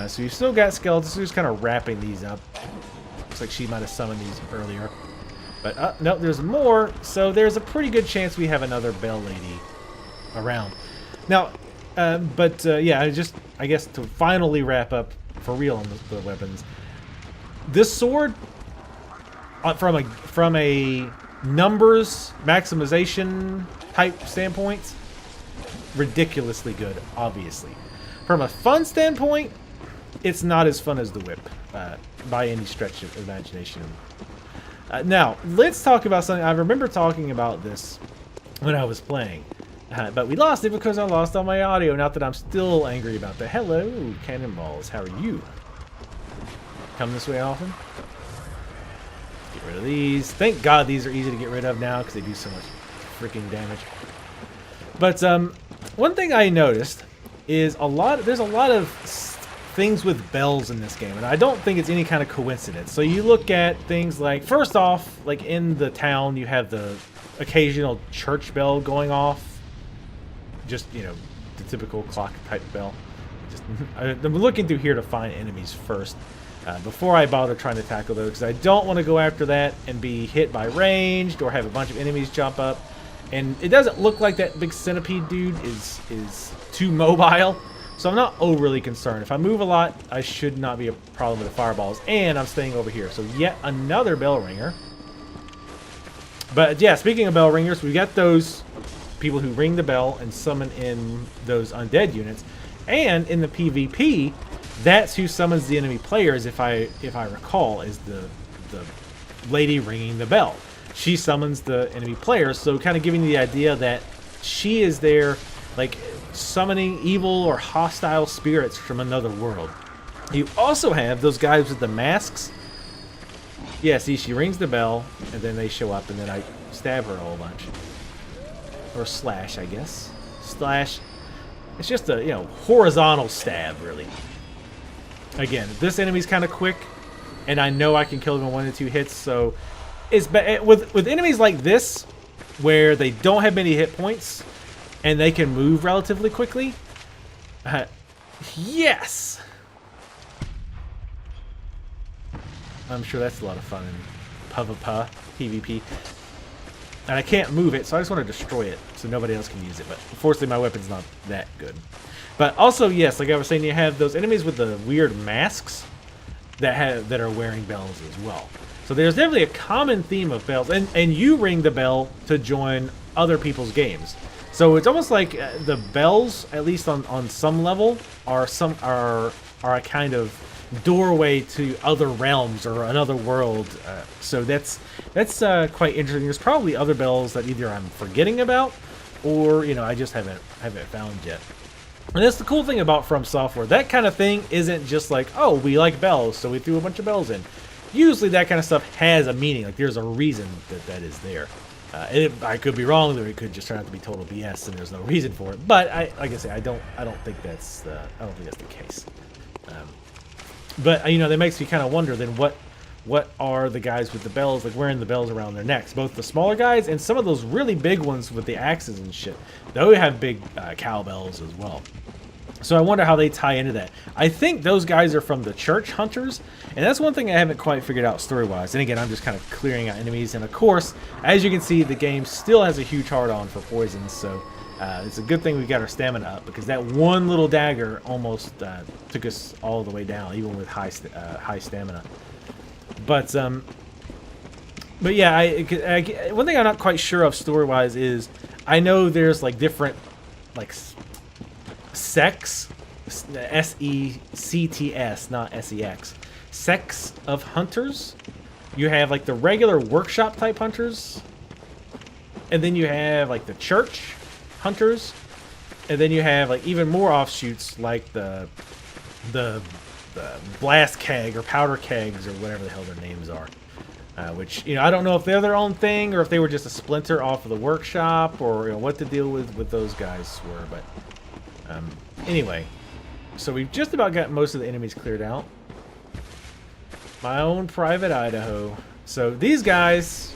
So you've still got skeletons. So just kind of wrapping these up. Looks like she might have summoned these earlier. But no, there's more. So there's a pretty good chance we have another Bell Lady around. Now, yeah, I guess to finally wrap up for real on the weapons. This sword, from a numbers maximization type standpoint, ridiculously good, obviously. From a fun standpoint, it's not as fun as the whip, by any stretch of imagination. Now, let's talk about something. I remember talking about this when I was playing, but we lost it because I lost all my audio. Not that I'm still angry about that. Hello, cannonballs. How are you? Come this way often? Get rid of these. Thank God these are easy to get rid of now because they do so much freaking damage. But one thing I noticed is there's a lot of things with bells in this game, and I don't think it's any kind of coincidence. So you look at things like, first off, like in the town, you have the occasional church bell going off. Just, you know, the typical clock type bell. I'm looking through here to find enemies first. Before I bother trying to tackle those, because I don't want to go after that and be hit by ranged or have a bunch of enemies jump up. And it doesn't look like that big centipede dude is too mobile, so I'm not overly concerned. If I move a lot, I should not be a problem with the fireballs. And I'm staying over here, so yet another bell ringer. But yeah, speaking of bell ringers, we got those people who ring the bell and summon in those undead units. And in the PvP, that's who summons the enemy players, if I recall, is the lady ringing the bell. She summons the enemy players, so kind of giving you the idea that she is there, like, summoning evil or hostile spirits from another world. You also have those guys with the masks. Yeah, see, she rings the bell, and then they show up, and then I stab her a whole bunch. Or slash, I guess. Slash. It's just a, you know, horizontal stab, really. Again, this enemy's kind of quick, and I know I can kill them in 1 to 2 hits, so it's with enemies like this, where they don't have many hit points, and they can move relatively quickly. Yes! I'm sure that's a lot of fun in PvP. And I can't move it, so I just want to destroy it so nobody else can use it. But unfortunately, my weapon's not that good. But also, yes, like I was saying, you have those enemies with the weird masks that are wearing bells as well. So there's definitely a common theme of bells, and you ring the bell to join other people's games. So it's almost like the bells, at least on some level, are a kind of doorway to other realms or another world. So that's quite interesting. There's probably other bells that either I'm forgetting about, or you know, I just haven't found yet. And that's the cool thing about From Software. That kind of thing isn't just like, oh, we like bells, so we threw a bunch of bells in. Usually that kind of stuff has a meaning. Like there's a reason that is there. I could be wrong, or it could just turn out to be total BS, and there's no reason for it. But like I say, I don't think that's the case. But you know, that makes me kind of wonder then what are the guys with the bells, like wearing the bells around their necks? Both the smaller guys and some of those really big ones with the axes and shit. They have big cowbells as well. So I wonder how they tie into that. I think those guys are from the church hunters, and that's one thing I haven't quite figured out story-wise. And again, I'm just kind of clearing out enemies. And of course, as you can see, the game still has a huge hard-on for poisons, so it's a good thing we got our stamina up, because that one little dagger almost took us all the way down, even with high stamina. But yeah, one thing I'm not quite sure of story-wise is I know there's like different like sects, S-E-C-T-S, not S-E-X, sects of hunters. You have like the regular workshop type hunters, and then you have like the church hunters, and then you have like even more offshoots like the blast keg or powder kegs or whatever the hell their names are, which, you know, I don't know if they're their own thing or if they were just a splinter off of the workshop, or you know, what the deal with those guys were. But anyway, so we've just about got most of the enemies cleared out. My own private Idaho. So these guys,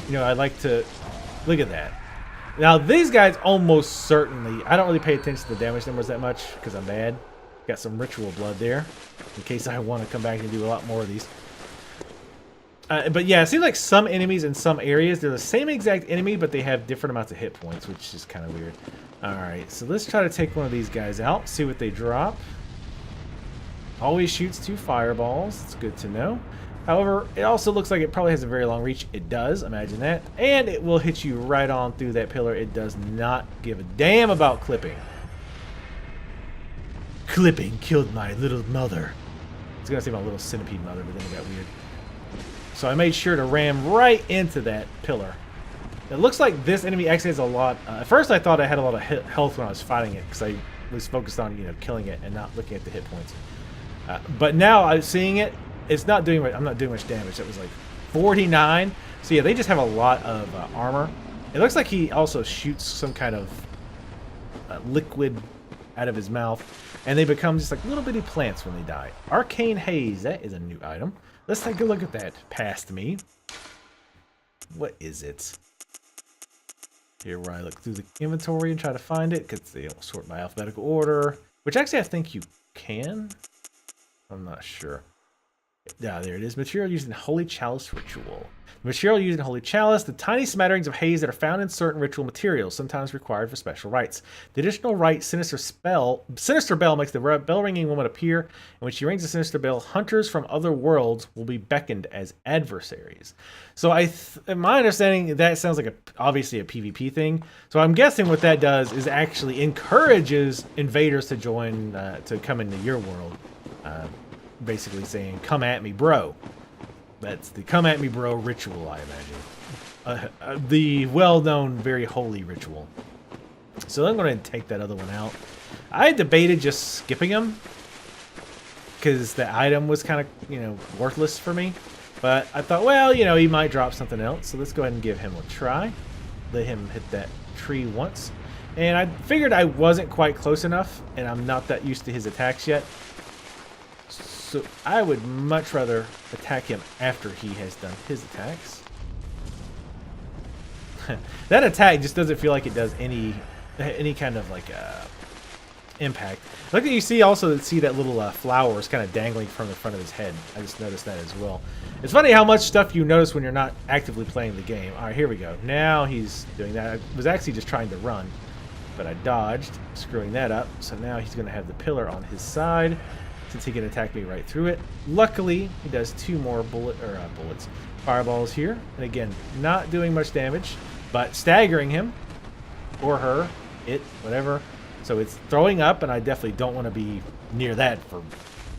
you know, I like to look at that. Now these guys almost certainly, I don't really pay attention to the damage numbers that much because I'm bad. Got some ritual blood there, in case I want to come back and do a lot more of these. But yeah, it seems like some enemies in some areas, they're the same exact enemy, but they have different amounts of hit points, which is kind of weird. Alright, so let's try to take one of these guys out, see what they drop. Always shoots 2 fireballs. It's good to know. However, it also looks like it probably has a very long reach. It does, imagine that. And it will hit you right on through that pillar. It does not give a damn about clipping. Clipping killed my little mother. I was going to say my little centipede mother, but then it got weird. So I made sure to ram right into that pillar. It looks like this enemy actually has a lot. At first I thought I had a lot of health when I was fighting it, because I was focused on, you know, killing it and not looking at the hit points. But now I'm seeing it, it's not doing. I'm not doing much damage. It was like 49. So yeah, they just have a lot of armor. It looks like he also shoots some kind of liquid out of his mouth, and they become just like little bitty plants when they die. Arcane Haze, that is a new item. Let's take a look at that past me. What is it? Here where I look through the inventory and try to find it, because they don't sort by alphabetical order, which actually I think you can. I'm not sure. Yeah, there it is. Material used in Holy Chalice Ritual. Material used in Holy Chalice, the tiny smatterings of haze that are found in certain ritual materials, sometimes required for special rites. The additional rite, Sinister Bell, makes the bell-ringing woman appear, and when she rings the Sinister Bell, hunters from other worlds will be beckoned as adversaries. So in my understanding, that sounds like obviously a PvP thing. So I'm guessing what that does is actually encourages invaders to join, to come into your world. Basically saying, come at me, bro. That's the come at me, bro ritual, I imagine. The well-known, very holy ritual. So I'm going to take that other one out. I debated just skipping him, because the item was kind of, you know, worthless for me. But I thought, well, you know, he might drop something else. So let's go ahead and give him a try. Let him hit that tree once. And I figured I wasn't quite close enough, and I'm not that used to his attacks yet. So I would much rather attack him after he has done his attacks. That attack just doesn't feel like it does any kind of like impact. Look at you see that little flower is kind of dangling from the front of his head. I just noticed that as well. It's funny how much stuff you notice when you're not actively playing the game. All right, here we go. Now he's doing that. I was actually just trying to run, but I dodged, screwing that up. So now he's going to have the pillar on his side, since he can attack me right through it. Luckily, he does 2 more fireballs here. And again, not doing much damage, but staggering him, or her, it, whatever. So it's throwing up, and I definitely don't want to be near that for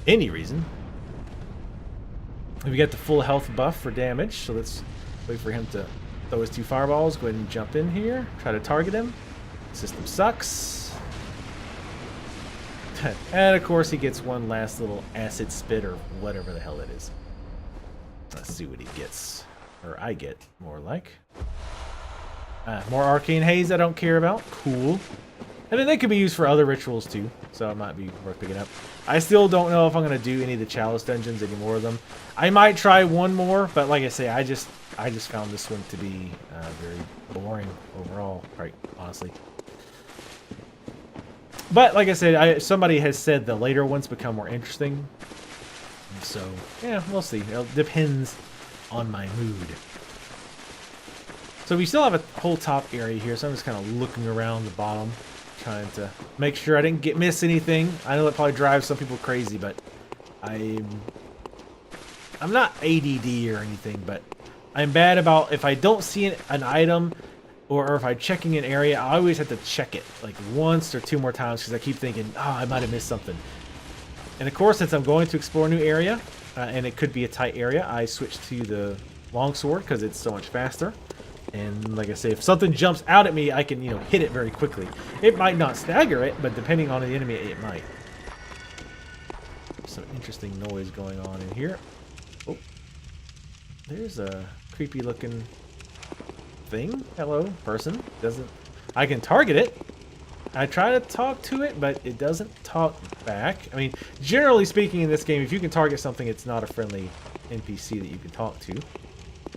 any reason. We get the full health buff for damage, so let's wait for him to throw his 2 fireballs. Go ahead and jump in here, try to target him. System sucks. And of course he gets one last little acid spit or whatever the hell it is. Let's see what he gets. Or I get, more like. More Arcane Haze I don't care about. Cool. I mean, they could be used for other rituals too, so it might be worth picking up. I still don't know if I'm going to do any of the Chalice dungeons, any more of them. I might try one more, but like I say, I just found this one to be very boring overall, right, honestly. But like I said, somebody has said the later ones become more interesting. So, yeah, we'll see. It depends on my mood. So we still have a whole top area here, so I'm just kind of looking around the bottom, trying to make sure I didn't miss anything. I know that probably drives some people crazy, but I'm not ADD or anything, but I'm bad about if I don't see an item, or if I'm checking an area, I always have to check it like once or 2 more times because I keep thinking, oh, I might have missed something. And of course, since I'm going to explore a new area, and it could be a tight area, I switch to the longsword because it's so much faster. And like I say, if something jumps out at me, I can, you know, hit it very quickly. It might not stagger it, but depending on the enemy, it might. Some interesting noise going on in here. Oh, there's a creepy looking thing. Hello, person. I can target it. I try to talk to it, but it doesn't talk back. I mean, generally speaking in this game, if you can target something, it's not a friendly NPC that you can talk to.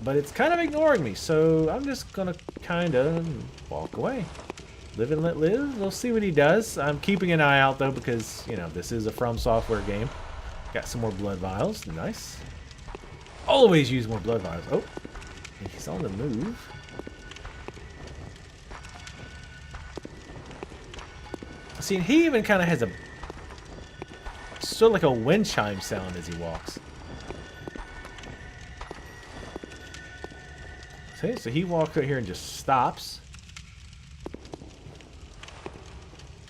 But it's kind of ignoring me, so I'm just gonna kind of walk away. Live and let live. We'll see what he does. I'm keeping an eye out, though, because, you know, this is a From Software game. Got some more blood vials. Nice. Always use more blood vials. Oh, he's on the move. See, he even kind of has a sort of like a wind chime sound as he walks. See, so he walks out here and just stops.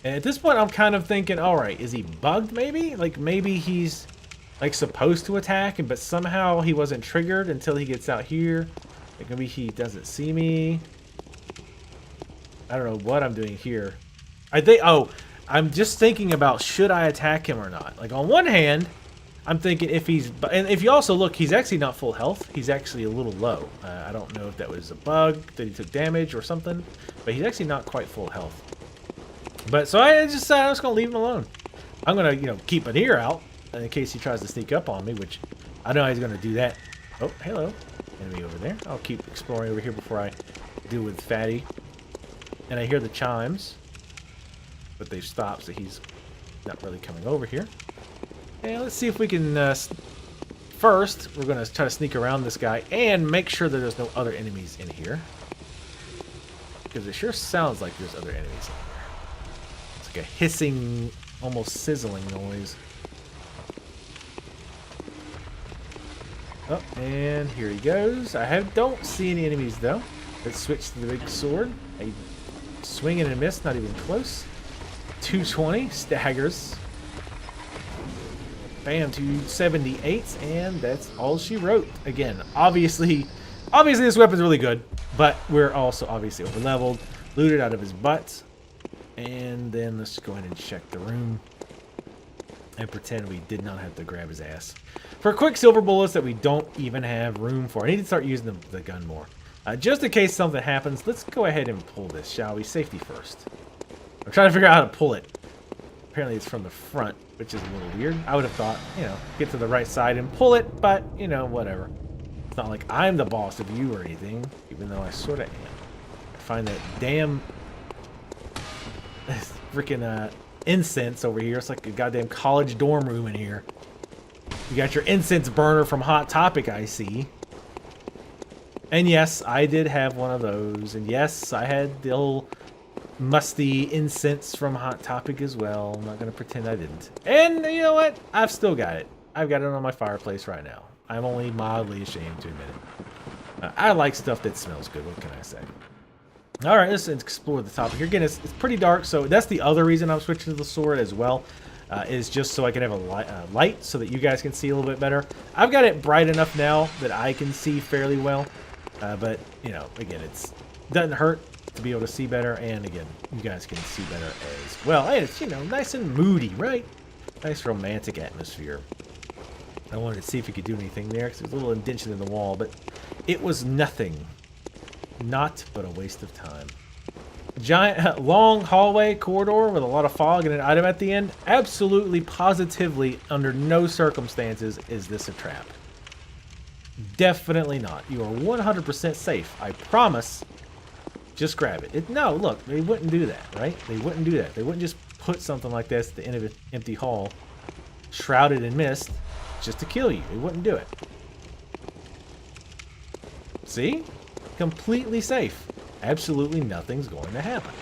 And at this point, I'm kind of thinking, all right, is he bugged maybe? Like maybe he's like supposed to attack, but somehow he wasn't triggered until he gets out here. Like maybe he doesn't see me. I don't know what I'm doing here. I'm just thinking about should I attack him or not. Like on one hand, I'm thinking if he's, and if you also look, he's actually not full health. He's actually a little low. I don't know if that was a bug, that he took damage or something, but he's actually not quite full health. But so I just decided I was gonna leave him alone. I'm gonna, you know, keep an ear out in case he tries to sneak up on me, which I know he's gonna do that. Oh, hello, enemy over there. I'll keep exploring over here before I deal with Fatty. And I hear the chimes, but they've stopped, so he's not really coming over here. And let's see if we can. First, we're gonna try to sneak around this guy and make sure that there's no other enemies in here, because it sure sounds like there's other enemies in here. A hissing, almost sizzling noise. Oh, and here he goes. Don't see any enemies though. Let's switch to the big sword. A swing and a miss, not even close. 220 staggers. Bam, 278, and that's all she wrote. Again, obviously this weapon's really good, but we're also obviously over leveled. Looted out of his butt. And then let's go ahead and check the room and pretend we did not have to grab his ass for quick silver bullets that we don't even have room for. I need to start using the gun more. Just in case something happens, let's go ahead and pull this, shall we? Safety first. I'm trying to figure out how to pull it. Apparently it's from the front, which is a little weird. I would have thought, you know, get to the right side and pull it, but, you know, whatever. It's not like I'm the boss of you or anything, even though I sort of am. I find that damn freaking incense over here. It's like a goddamn college dorm room in here. You got your incense burner from Hot Topic, I see. And yes, I did have one of those. And yes, I had the old musty incense from Hot Topic as well. I'm not going to pretend I didn't. And you know what? I've still got it. I've got it on my fireplace right now. I'm only mildly ashamed to admit it. I like stuff that smells good. What can I say? All right, let's explore the topic here. Again, it's pretty dark, so that's the other reason I'm switching to the sword as well, is just so I can have a light so that you guys can see a little bit better. I've got it bright enough now that I can see fairly well, but, you know, again, it doesn't hurt to be able to see better, and again, you guys can see better as well. And it's, you know, nice and moody, right? Nice romantic atmosphere. I wanted to see if you could do anything there, because there's a little indentation in the wall, but it was nothing. Not but a waste of time. Giant, long hallway corridor with a lot of fog and an item at the end. Absolutely, positively, under no circumstances is this a trap. Definitely not. You are 100% safe. I promise. Just grab it. No, look, they wouldn't do that, right? They wouldn't do that. They wouldn't just put something like this at the end of an empty hall, shrouded in mist, just to kill you. They wouldn't do it. See? Completely safe. Absolutely nothing's going to happen.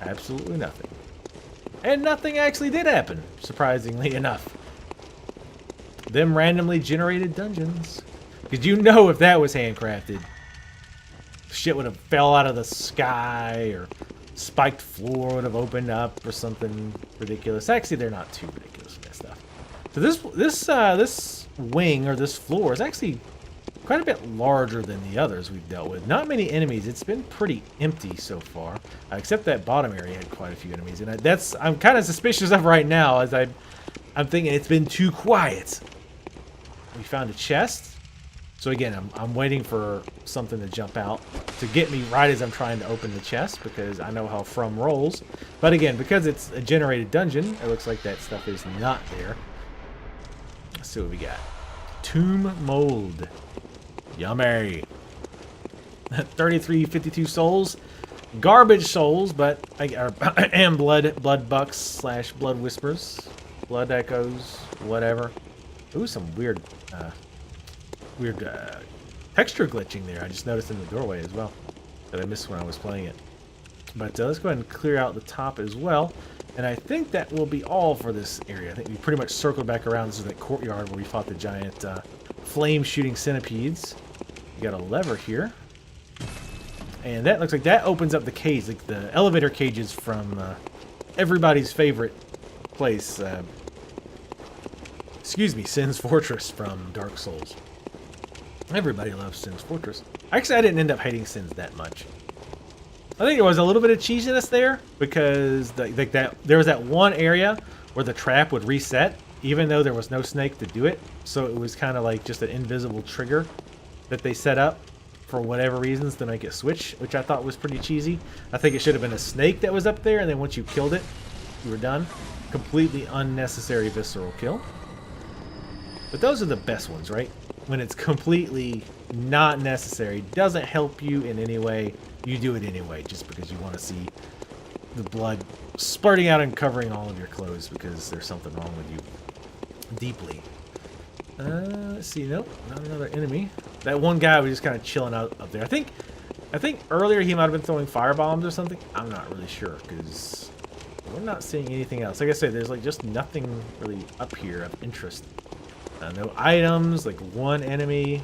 Absolutely nothing. And nothing actually did happen, surprisingly enough. Them randomly generated dungeons. Because you know if that was handcrafted, shit would have fell out of the sky, or spiked floor would have opened up, or something ridiculous. Actually, they're not too ridiculous with that stuff. So this wing, or this floor, is actually quite a bit larger than the others we've dealt with. Not many enemies. It's been pretty empty so far, except that bottom area had quite a few enemies, and I'm kind of suspicious of right now, as I'm thinking it's been too quiet. We found a chest, so again, I'm waiting for something to jump out to get me right as I'm trying to open the chest, because I know how From rolls. But again, because it's a generated dungeon, it looks like that stuff is not there. Let's see what we got. Tomb mold. Yummy. 3352 souls. Garbage souls, but and blood bucks slash blood whispers, blood echoes, whatever. Ooh, some weird texture glitching there. I just noticed in the doorway as well that I missed when I was playing it. But let's go ahead and clear out the top as well. And I think that will be all for this area. I think we pretty much circled back around. This is that courtyard where we fought the giant flame-shooting centipedes. You got a lever here. And that looks like that opens up the cage, like the elevator cages from everybody's favorite place. Excuse me, Sin's Fortress from Dark Souls. Everybody loves Sin's Fortress. Actually, I didn't end up hating Sin's that much. I think there was a little bit of cheesiness there because there was that one area where the trap would reset, even though there was no snake to do it. So it was kind of like just an invisible trigger that they set up for whatever reasons to make it switch, which I thought was pretty cheesy. I think it should have been a snake that was up there, and then once you killed it, you were done. Completely unnecessary visceral kill. But those are the best ones, right? When it's completely not necessary, doesn't help you in any way, you do it anyway, just because you want to see the blood spurting out and covering all of your clothes because there's something wrong with you deeply. Let's see. Nope, not another enemy. That one guy was just kind of chilling out up there. I think earlier he might have been throwing firebombs or something. I'm not really sure because we're not seeing anything else. Like I said, there's like just nothing really up here of interest. No items, like one enemy.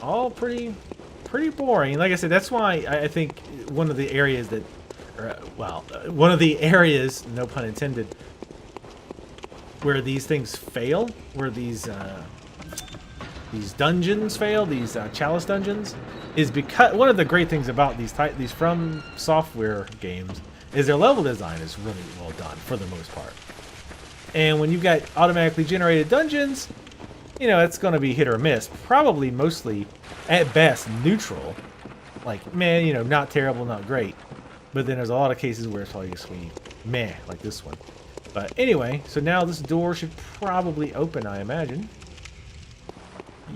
All pretty boring. Like I said, that's why I think one of the areas that, one of the areas, no pun intended, where these things fail, where these dungeons fail, these chalice dungeons, is because one of the great things about these From Software games is their level design is really well done for the most part. And when you've got automatically generated dungeons, you know, it's going to be hit or miss. Probably mostly, at best, neutral. Like, man, you know, not terrible, not great. But then there's a lot of cases where it's probably just meh, like this one. But anyway, so now this door should probably open, I imagine.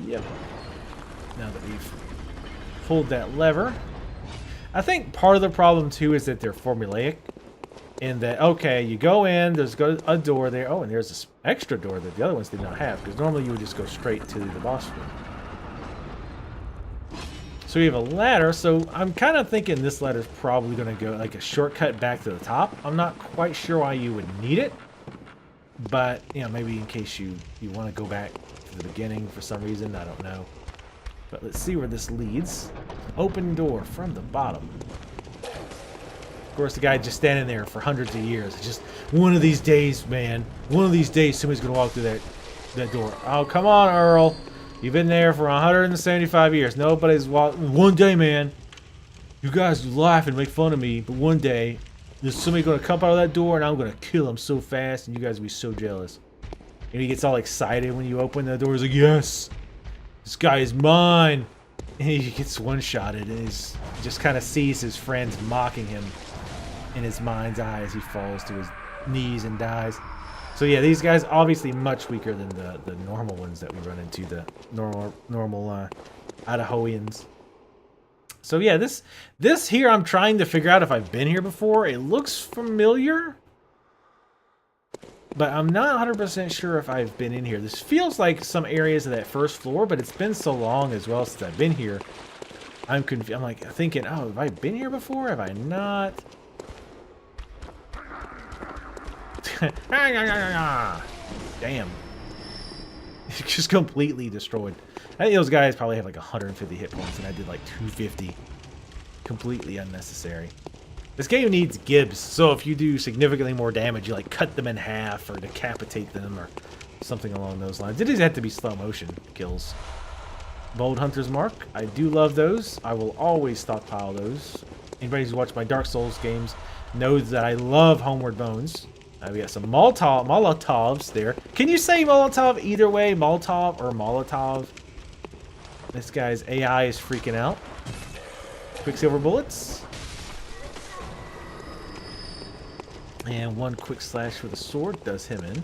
Yep. Now that we've pulled that lever. I think part of the problem, too, is that they're formulaic. In that, okay, you go in, there's a door there. Oh, and there's this extra door that the other ones did not have. Because normally you would just go straight to the boss room. So we have a ladder. So I'm kind of thinking this ladder is probably going to go like a shortcut back to the top. I'm not quite sure why you would need it. But, you know, maybe in case you want to go back to the beginning for some reason. I don't know. But let's see where this leads. Open door from the bottom. Of course, the guy just standing there for hundreds of years. It's just one of these days, man. One of these days, somebody's going to walk through that door. Oh, come on, Earl. You've been there for 175 years. Nobody's walked. One day, man. You guys laugh and make fun of me, but one day, there's somebody going to come out of that door, and I'm going to kill him so fast, and you guys will be so jealous. And he gets all excited when you open the door. He's like, yes, this guy is mine. And he gets one-shotted, and he just kind of sees his friends mocking him in his mind's eye as he falls to his knees and dies. So yeah, these guys obviously much weaker than the normal ones that we run into, the normal Idahoans. So yeah, this here I'm trying to figure out if I've been here before. It looks familiar, but I'm not 100% sure if I've been in here. This feels like some areas of that first floor, but it's been so long as well since I've been here. I'm confused. I'm like thinking, oh, have I been here before? Have I not? Damn. Just completely destroyed. I think those guys probably have like 150 hit points, and I did like 250. Completely unnecessary. This game needs gibs, so if you do significantly more damage, you like cut them in half or decapitate them or something along those lines. It doesn't have to be slow motion kills. Bold Hunter's Mark. I do love those. I will always stockpile those. Anybody who's watched my Dark Souls games knows that I love Homeward Bones. We got some Molotovs there. Can you say Molotov either way? Molotov or Molotov? This guy's AI is freaking out. Quicksilver bullets. And one quick slash with a sword does him in.